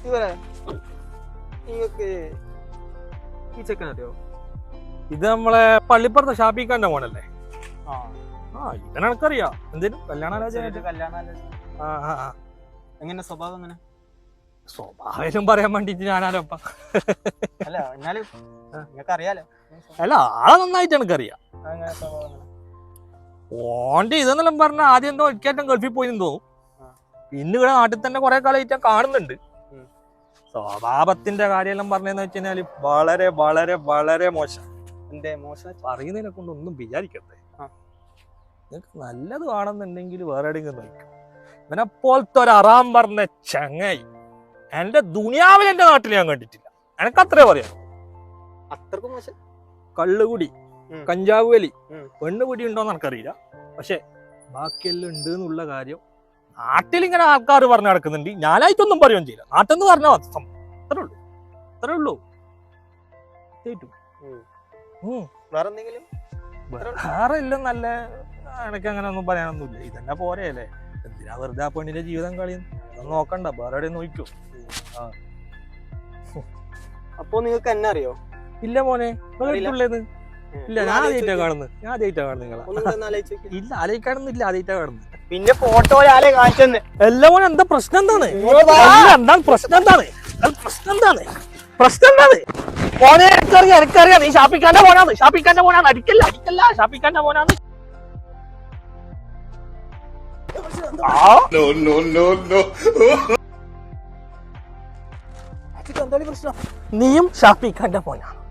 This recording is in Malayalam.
ഇവരെ നിങ്ങൾക്ക് ഈ ചെക്കൻ അറിയോ? ഇത് നമ്മളെ പള്ളിപ്പുറത്തെ ഷാപ്പിക്കാന്റെ മോനല്ലേ? ആ ഇവനക്കറിയാം. എന്തേലും കല്യാണാലോചന എങ്ങനെ സ്വഭാവം എങ്ങനെ? സ്വഭാവം പറയാൻ വേണ്ടിട്ട് ഞാനാലോപ്പ അല്ല എന്നാലും നിങ്ങൾക്ക് അറിയാലോ. അല്ല ആളെ നന്നായിട്ട് എനിക്കറിയാം. ഓന്റെ ഇതെന്നെല്ലാം പറഞ്ഞ ആദ്യം എന്തോ ഒരിക്കലും ഗൾഫിൽ പോയി തോന്നും. പിന്നെ ഇവിടെ നാട്ടിൽ തന്നെ കുറെ കാലമായിട്ട് കാണുന്നുണ്ട്. സ്വഭാവത്തിന്റെ കാര്യമെല്ലാം പറഞ്ഞെന്ന് വെച്ച് കഴിഞ്ഞാല് വളരെ വളരെ വളരെ മോശം. എന്തേ മോശം? പറയുന്നതിനെ കൊണ്ട് ഒന്നും വിചാരിക്കട്ടെ. നിങ്ങക്ക് നല്ലത് കാണുന്നുണ്ടെങ്കിൽ വേറെ എവിടെയെങ്കിലും നോക്കാം. ഇവനെ പോലത്തെ ഒരു അറാം പറഞ്ഞ ചങ്ങായി എന്റെ ദുനിയാവിൽ എന്റെ നാട്ടിൽ ഞാൻ കണ്ടിട്ടില്ല. എനക്കത്രേ പറയാം. അത്രക്കും മോശം. കള്ളുകുടി, കഞ്ചാവ് വലി, പെണ്ണുപിടി ഉണ്ടോന്ന് എനിക്കറിയില്ല. പക്ഷെ ബാക്കിയെല്ലാം ഉണ്ട് എന്നുള്ള കാര്യം നാട്ടിൽ ഇങ്ങനെ ആൾക്കാർ പറഞ്ഞു നടക്കുന്നുണ്ട്. ഞാനായിട്ടൊന്നും പറയുകയും ചെയ്യില്ല. നാട്ടിൽ നിന്ന് പറഞ്ഞാൽ അത്രേ ഉള്ളൂ. വേറെ ഇല്ല. നല്ല എനിക്ക് അങ്ങനെ ഒന്നും പറയാനൊന്നുമില്ല. ഇതന്നെ പോരെയല്ലേ. എന്തിനാ വെറുതെ ആ പെണ്ണിന്റെ ജീവിതം കളിയുന്നു? അതൊന്നും നോക്കണ്ട, വേറെ എവിടെയും നോക്കൂ. അപ്പൊ നിങ്ങൾക്ക് എന്നെ അറിയോ? ഇല്ല മോനെ, കേട്ടിട്ടുള്ളത് ഇല്ല. ഞാൻ ആദ്യമായിട്ടാ കാണുന്നത്. നിങ്ങളെ ഇല്ല ആലോചിക്കാനൊന്നുമില്ല. ആദ്യമായിട്ടാ കാണുന്നത്. പിന്നെ ഫോട്ടോ കാണിച്ചെന്ന് എല്ലാ മോനെ എന്താ പ്രശ്നം? എന്താണ് പ്രശ്നം? മോനെ എനിക്കറിയാം നീ ഷാപ്പിക്കാന്റെ മോനാണ്. അടിക്കല്ല ഷാപ്പിക്കാന്റെ മോനാണ്. നീയും ഷാപ്പിക്കാന്റെ മോനാണ്.